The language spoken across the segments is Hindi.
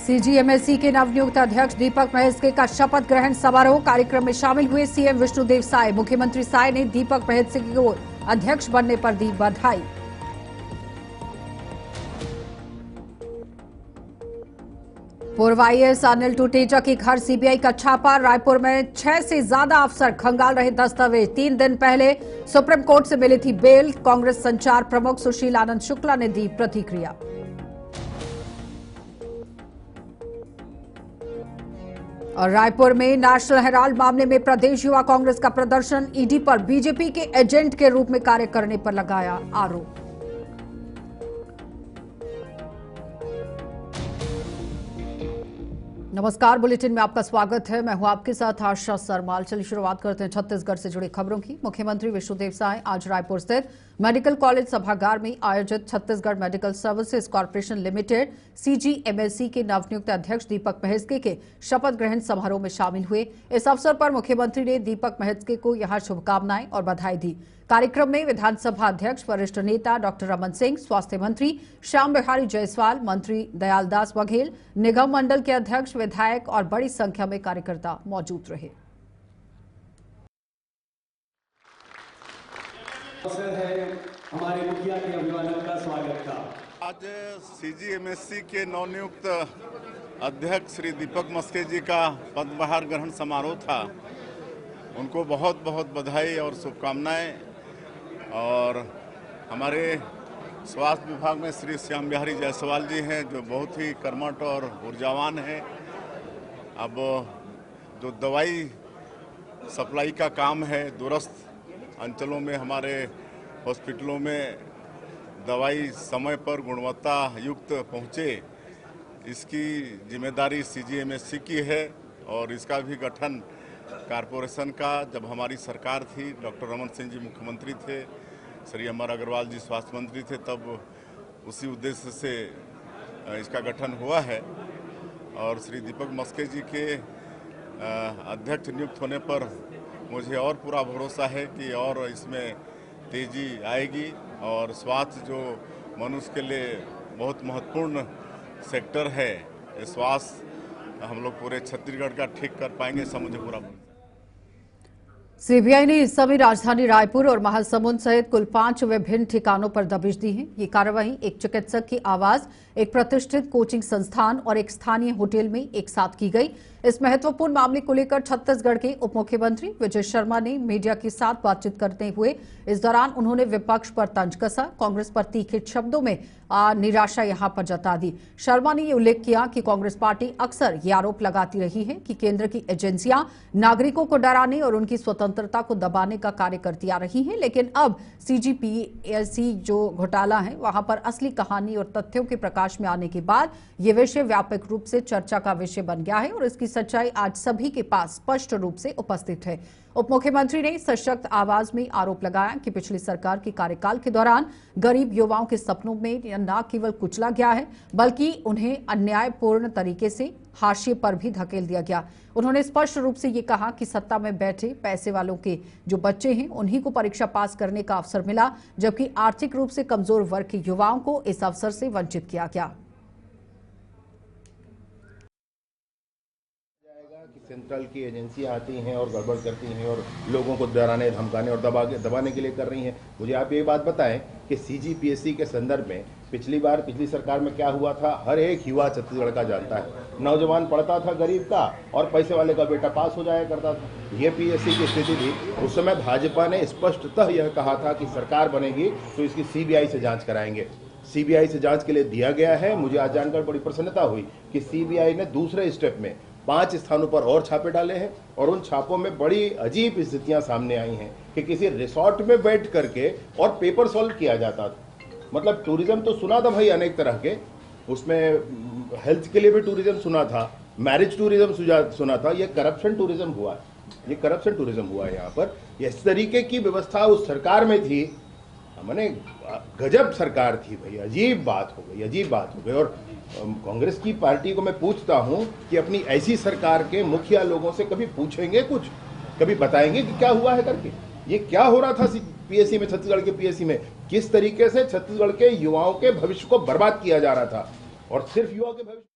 सीजीएमएससी के नवनियुक्त अध्यक्ष दीपक महेश्वरी का शपथ ग्रहण समारोह कार्यक्रम में शामिल हुए सीएम विष्णुदेव साय। मुख्यमंत्री साय ने दीपक महेश्वरी को अध्यक्ष बनने पर दी बधाई। पूर्व आईएएस अनिल टूटेजा के घर सीबीआई का छापा। रायपुर में 6 से ज्यादा अफसर खंगाल रहे दस्तावेज। 3 दिन पहले सुप्रीम कोर्ट से मिली थी बेल। कांग्रेस संचार प्रमुख सुशील आनंद शुक्ला ने दी प्रतिक्रिया। और रायपुर में नेशनल हेराल्ड मामले में प्रदेश युवा कांग्रेस का प्रदर्शन। ईडी पर बीजेपी के एजेंट के रूप में कार्य करने पर लगाया आरोप। नमस्कार, बुलेटिन में आपका स्वागत है। मैं हूं आपके साथ आशा सरमाल। चलिए शुरुआत करते हैं छत्तीसगढ़ से जुड़ी खबरों की। मुख्यमंत्री विष्णुदेव साय आज रायपुर स्थित मेडिकल कॉलेज सभागार में आयोजित Chhattisgarh medical services corporation limited CGMSC के नवनियुक्त अध्यक्ष दीपक महेश्वरी के शपथ ग्रहण समारोह में शामिल हुए। इस अवसर पर मुख्यमंत्री ने दीपक महेश्वरी को यहां शुभकामनाएं और बधाई दी। कार्यक्रम में विधानसभा अध्यक्ष वरिष्ठ नेता डॉक्टर रमन सिंह, स्वास्थ्य मंत्री श्याम बिहारी जायसवाल, मंत्री दयालदास बघेल, निगम मंडल के अध्यक्ष, विधायक और बड़ी संख्या में कार्यकर्ता मौजूद रहे। हमारे मुखिया के अभिवादन का स्वागत था। आज सीजीएमएससी के नवनियुक्त अध्यक्ष श्री दीपक महेश्वरी जी का पदभार ग्रहण समारोह था। उनको बहुत बहुत बधाई और शुभकामनाएं। और हमारे स्वास्थ्य विभाग में श्री श्याम बिहारी जायसवाल जी हैं, जो बहुत ही कर्मठ और ऊर्जावान हैं। अब जो दवाई सप्लाई का काम है, दूरस्थ अंचलों में हमारे हॉस्पिटलों में दवाई समय पर गुणवत्ता युक्त पहुँचे, इसकी जिम्मेदारी सीजीएमएससी की है। और इसका भी गठन कारपोरेशन का जब हमारी सरकार थी, डॉक्टर रमन सिंह जी मुख्यमंत्री थे, श्री अमर अग्रवाल जी स्वास्थ्य मंत्री थे, तब उसी उद्देश्य से इसका गठन हुआ है। और श्री दीपक महेश्वरी जी के अध्यक्ष नियुक्त होने पर मुझे और पूरा भरोसा है कि और इसमें तेजी आएगी। और स्वास्थ्य जो मनुष्य के लिए बहुत महत्वपूर्ण सेक्टर है, स्वास्थ्य हम लोग पूरे छत्तीसगढ़ का ठीक कर पाएंगे, ऐसा मुझे पूरा भरोसा। सीबीआई ने इस समय राजधानी रायपुर और महासमुंद सहित कुल 5 विभिन्न ठिकानों पर दबिश दी है। ये कार्रवाई एक चिकित्सक की आवास, एक प्रतिष्ठित कोचिंग संस्थान और एक स्थानीय होटल में एक साथ की गई। इस महत्वपूर्ण मामले को लेकर छत्तीसगढ़ के उप मुख्यमंत्री विजय शर्मा ने मीडिया के साथ बातचीत करते हुए इस दौरान उन्होंने विपक्ष पर तंज कसा, कांग्रेस पर तीखे शब्दों में निराशा यहां पर जता दी। शर्मा ने ये उल्लेख किया कि कांग्रेस पार्टी अक्सर ये आरोप लगाती रही है कि केंद्र की एजेंसियां नागरिकों को डराने और उनकी स्वतंत्रता को दबाने का कार्य करती आ रही हैं, लेकिन अब सीजीपीएससी जो घोटाला है वहां पर असली कहानी और तथ्यों के प्रकाश में आने के बाद ये विषय व्यापक रूप से चर्चा का विषय बन गया है और इसकी सच्चाई आज सभी के पास स्पष्ट रूप से उपस्थित है। उप मुख्यमंत्री ने सशक्त आवाज में आरोप लगाया कि पिछली सरकार के कार्यकाल के दौरान गरीब युवाओं के सपनों में न केवल कुचला गया है, बल्कि उन्हें अन्यायपूर्ण तरीके से हाशिए पर भी धकेल दिया गया। उन्होंने स्पष्ट रूप से ये कहा कि सत्ता में बैठे पैसे वालों के जो बच्चे हैं उन्हीं को परीक्षा पास करने का अवसर मिला, जबकि आर्थिक रूप से कमजोर वर्ग के युवाओं को इस अवसर से वंचित किया गया। सेंट्रल की एजेंसियां आती हैं और गड़बड़ करती हैं और लोगों को डराने, धमकाने और दबाने के लिए कर रही हैं। मुझे आप ये बात बताएं कि सीजीपीएससी के संदर्भ में पिछली सरकार में क्या हुआ था, हर एक युवा छत्तीसगढ़ का जानता है। नौजवान पढ़ता था गरीब का और पैसे वाले का बेटा पास हो जाया करता था। ये पीएससी की स्थिति थी। उस समय भाजपा ने स्पष्टतः यह कहा था कि सरकार बनेगी तो इसकी सीबीआई से जाँच कराएंगे। सीबीआई से जाँच के लिए दिया गया है। मुझे आज जानकर बड़ी प्रसन्नता हुई कि सीबीआई ने दूसरे स्टेप में 5 स्थानों पर और छापे डाले हैं और उन छापों में बड़ी अजीब स्थितियां सामने आई हैं कि किसी रिसोर्ट में बैठ करके और पेपर सॉल्व किया जाता था। मतलब टूरिज्म तो सुना था भाई अनेक तरह के, उसमें हेल्थ के लिए भी टूरिज्म सुना था, मैरिज टूरिज्म सुना था। ये करप्शन टूरिज्म हुआ है, ये करप्शन टूरिज्म हुआ है। यहाँ पर इस तरीके की व्यवस्था उस सरकार में थी। मैंने गजब सरकार थी भाई, अजीब बात हो गई, अजीब बात हो गई। और कांग्रेस की पार्टी को मैं पूछता हूं कि अपनी ऐसी सरकार के मुखिया लोगों से कभी पूछेंगे, कुछ कभी बताएंगे कि क्या हुआ है करके। ये क्या हो रहा था पीएससी में, छत्तीसगढ़ के पीएससी में, किस तरीके से छत्तीसगढ़ के युवाओं के भविष्य को बर्बाद किया जा रहा था। और सिर्फ युवाओं के भविष्य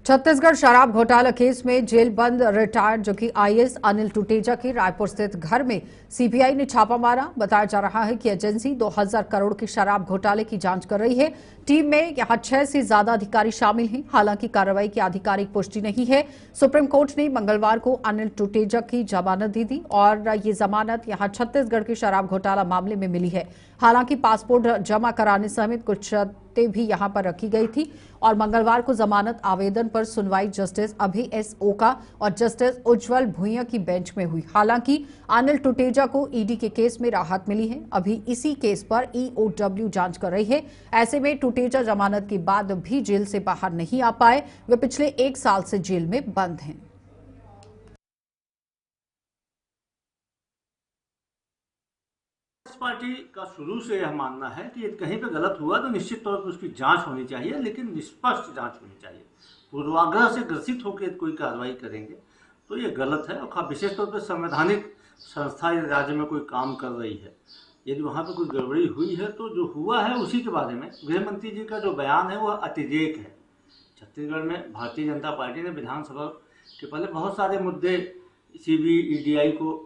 छत्तीसगढ़ शराब घोटाला केस में जेल बंद रिटायर्ड जो कि आईएएस अनिल टुटेजा के रायपुर स्थित घर में सीबीआई ने छापा मारा। बताया जा रहा है कि एजेंसी 2000 करोड़ की शराब घोटाले की जांच कर रही है। टीम में यहां 6 से ज्यादा अधिकारी शामिल हैं। हालांकि कार्रवाई की आधिकारिक पुष्टि नहीं है। सुप्रीम कोर्ट ने मंगलवार को अनिल टुटेजा की जमानत दी थी और ये जमानत यहां छत्तीसगढ़ के शराब घोटाला मामले में मिली है। हालांकि पासपोर्ट जमा कराने समेत कुछ शर्तें भी यहां पर रखी गई थी और मंगलवार को जमानत आवेदन पर सुनवाई जस्टिस अभय एस ओका और जस्टिस उज्जवल भुइया की बेंच में हुई। हालांकि अनिल टुटेजा को ईडी के केस में राहत मिली है। अभी इसी केस पर ईओडब्ल्यू जांच कर रही है। ऐसे में टुटेजा जमानत के बाद भी जेल से बाहर नहीं आ पाए। वे पिछले 1 साल से जेल में बंद हैं। पार्टी का शुरू से यह मानना है कि कहीं पे गलत हुआ तो निश्चित तौर पर उसकी जांच होनी चाहिए, लेकिन निष्पक्ष जांच होनी चाहिए। पूर्वाग्रह से ग्रसित होकर कोई कार्रवाई करेंगे तो ये गलत है। और विशेष तौर पर संवैधानिक संस्था या राज्य में कोई काम कर रही है, यदि वहाँ पे कोई गड़बड़ी हुई है तो जो हुआ है उसी के बारे में गृह मंत्री जी का जो बयान है वह अतिरेक है। छत्तीसगढ़ में भारतीय जनता पार्टी ने विधानसभा के पहले बहुत सारे मुद्दे सीबीईडीआई को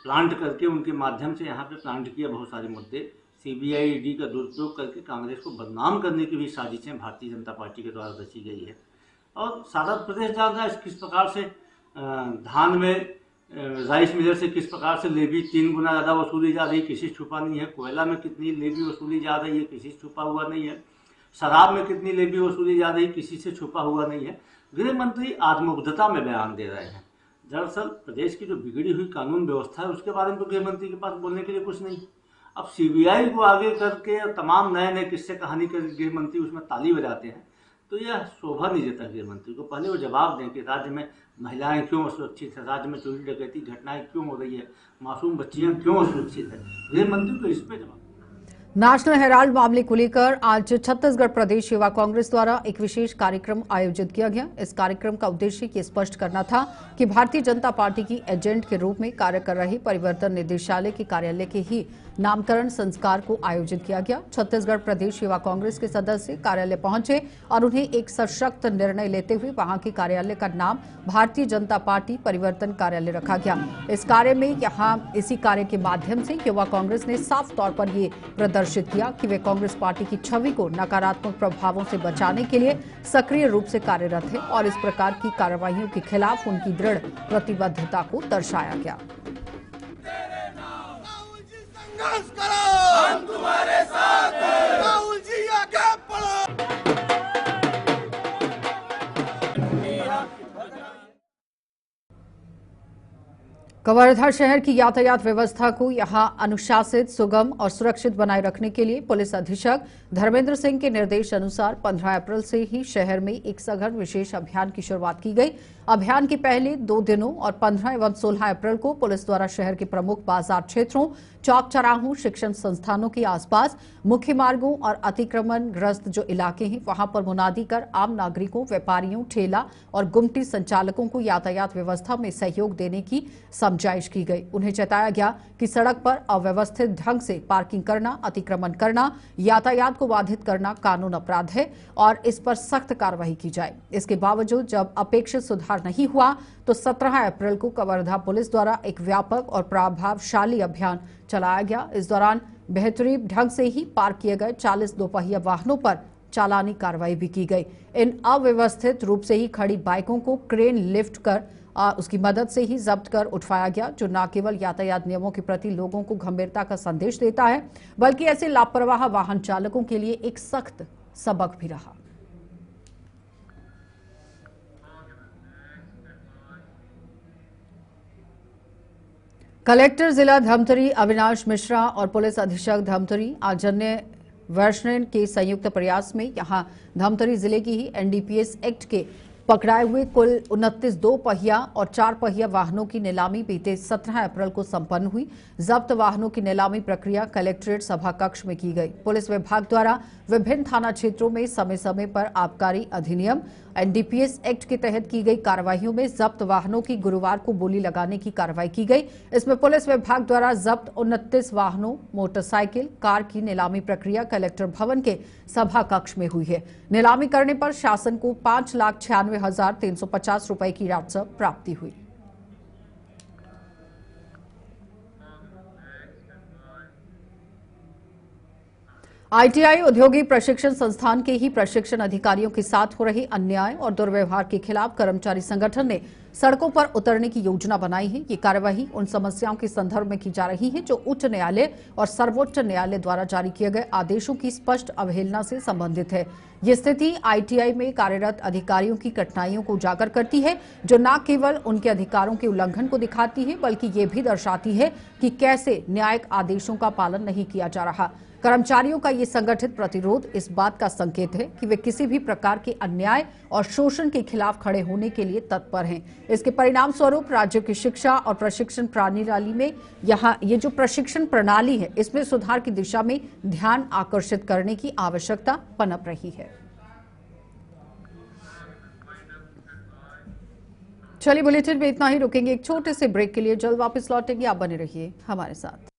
प्लांट करके उनके माध्यम से यहाँ पे प्लांट किया। बहुत सारे मुद्दे सीबीआई ईडी का दुरुपयोग करके कांग्रेस को बदनाम करने की भी साजिशें भारतीय जनता पार्टी के द्वारा रची गई है। और सारा प्रदेश जान रहा है किस प्रकार से धान में राइस मिलर से किस प्रकार से लेवी 3 गुना ज़्यादा वसूली जा रही, किसी से छुपा नहीं है। कोयला में कितनी लेवी वसूली जा रही है, किसी से छुपा हुआ नहीं है। शराब में कितनी लेवी वसूली जा रही, किसी से छुपा हुआ नहीं है। गृह मंत्री आत्मबुद्धता में बयान दे रहे हैं। दरअसल प्रदेश की जो बिगड़ी हुई कानून व्यवस्था है उसके बारे में तो गृह मंत्री के पास बोलने के लिए कुछ नहीं। अब सीबीआई को आगे करके तमाम नए नए किस्से कहानी कर गृह मंत्री उसमें ताली बजाते हैं तो यह शोभा नहीं देता गृह मंत्री को। पहले वो जवाब दें कि राज्य में महिलाएं क्यों असुरक्षित है, राज्य में चोरी डकैती घटनाएं क्यों हो रही है, मासूम बच्चियां क्यों असुरक्षित है। गृह मंत्री को इस पर जवाब। नेशनल हेराल्ड मामले को लेकर आज छत्तीसगढ़ प्रदेश युवा कांग्रेस द्वारा एक विशेष कार्यक्रम आयोजित किया गया। इस कार्यक्रम का उद्देश्य ये स्पष्ट करना था कि भारतीय जनता पार्टी की एजेंट के रूप में कार्य कर रही परिवर्तन निदेशालय के कार्यालय के ही नामकरण संस्कार को आयोजित किया गया। छत्तीसगढ़ प्रदेश युवा कांग्रेस के सदस्य कार्यालय पहुंचे और उन्हें एक सशक्त निर्णय लेते हुए वहां के कार्यालय का नाम भारतीय जनता पार्टी परिवर्तन कार्यालय रखा गया। इस कार्य में इसी कार्य के माध्यम से युवा कांग्रेस ने साफ तौर पर ये प्रदर्शित किया कि वे कांग्रेस पार्टी की छवि को नकारात्मक प्रभावों से बचाने के लिए सक्रिय रूप से कार्यरत है और इस प्रकार की कार्रवाइयों के खिलाफ उनकी दृढ़ प्रतिबद्धता को दर्शाया गया। संघर्ष करो, हम तुम्हारे साथ हैं। राहुल जी आगे बढ़ो। कवर्धा शहर की यातायात व्यवस्था को यहां अनुशासित, सुगम और सुरक्षित बनाए रखने के लिए पुलिस अधीक्षक धर्मेंद्र सिंह के निर्देश अनुसार 15 अप्रैल से ही शहर में एक सघन विशेष अभियान की शुरुआत की गई। अभियान के पहले 2 दिनों और 15 एवं 16 अप्रैल को पुलिस द्वारा शहर के प्रमुख बाजार क्षेत्रों, चौक चौराहों, शिक्षण संस्थानों के आसपास, मुख्य मार्गों और अतिक्रमण ग्रस्त जो इलाके हैं वहां पर मुनादी कर आम नागरिकों, व्यापारियों, ठेला और गुमटी संचालकों को यातायात व्यवस्था में सहयोग देने की समझाइश की गई। उन्हें चेताया गया कि सड़क पर अव्यवस्थित ढंग से पार्किंग करना, अतिक्रमण करना, यातायात को बाधित करना कानून अपराध है और इस पर सख्त कार्रवाई की जाए। इसके बावजूद जब अपेक्षित सुधार नहीं हुआ तो 17 अप्रैल को कवर्धा पुलिस द्वारा एक व्यापक और प्रभावशाली अभियान चलाया गया। इस दौरान बेहतरीन ढंग से ही पार्क किए गए 40 दोपहिया वाहनों पर चालानी कार्रवाई भी की गई। इन अव्यवस्थित रूप से ही खड़ी बाइकों को क्रेन लिफ्ट कर उसकी मदद से ही जब्त कर उठवाया गया, जो न केवल यातायात नियमों के प्रति लोगों को गंभीरता का संदेश देता है बल्कि ऐसे लापरवाह वाहन चालकों के लिए एक सख्त सबक भी रहा। कलेक्टर जिला धमतरी अविनाश मिश्रा और पुलिस अधीक्षक धमतरी आजन्य वैष्णव के संयुक्त प्रयास में यहां धमतरी जिले की ही एनडीपीएस एक्ट के पकड़ाए हुए कुल 29 2 पहिया और 4 पहिया वाहनों की नीलामी बीते 17 अप्रैल को संपन्न हुई। जब्त वाहनों की नीलामी प्रक्रिया कलेक्ट्रेट सभा कक्ष में की गई। पुलिस विभाग द्वारा विभिन्न थाना क्षेत्रों में समय समय पर आबकारी अधिनियम एनडीपीएस एक्ट के तहत की गई कार्रवाइयों में जब्त वाहनों की गुरुवार को बोली लगाने की कार्रवाई की गई। इसमें पुलिस विभाग द्वारा जब्त 29 वाहनों, मोटरसाइकिल, कार की नीलामी प्रक्रिया कलेक्टर भवन के सभा कक्ष में हुई है। नीलामी करने पर शासन को 5,96,350 रुपए की राजस्व प्राप्ति हुई। आईटीआई औद्योगिक प्रशिक्षण संस्थान के ही प्रशिक्षण अधिकारियों के साथ हो रहे अन्याय और दुर्व्यवहार के खिलाफ कर्मचारी संगठन ने सड़कों पर उतरने की योजना बनाई है। ये कार्यवाही उन समस्याओं के संदर्भ में की जा रही है जो उच्च न्यायालय और सर्वोच्च न्यायालय द्वारा जारी किए गए आदेशों की स्पष्ट अवहेलना से संबंधित है। ये स्थिति आईटीआई में कार्यरत अधिकारियों की कठिनाइयों को उजागर करती है, जो न केवल उनके अधिकारों के उल्लंघन को दिखाती है बल्कि ये भी दर्शाती है कि कैसे न्यायिक आदेशों का पालन नहीं किया जा रहा। कर्मचारियों का ये संगठित प्रतिरोध इस बात का संकेत है कि वे किसी भी प्रकार के अन्याय और शोषण के खिलाफ खड़े होने के लिए तत्पर हैं। इसके परिणाम स्वरूप राज्य की शिक्षा और प्रशिक्षण प्रणाली में ये जो प्रशिक्षण प्रणाली है, इसमें सुधार की दिशा में ध्यान आकर्षित करने की आवश्यकता पनप रही है। चलिए, बुलेटिन में इतना ही। रुकेंगे एक छोटे से ब्रेक के लिए, जल्द वापस लौटेंगे। आप बने रहिए हमारे साथ।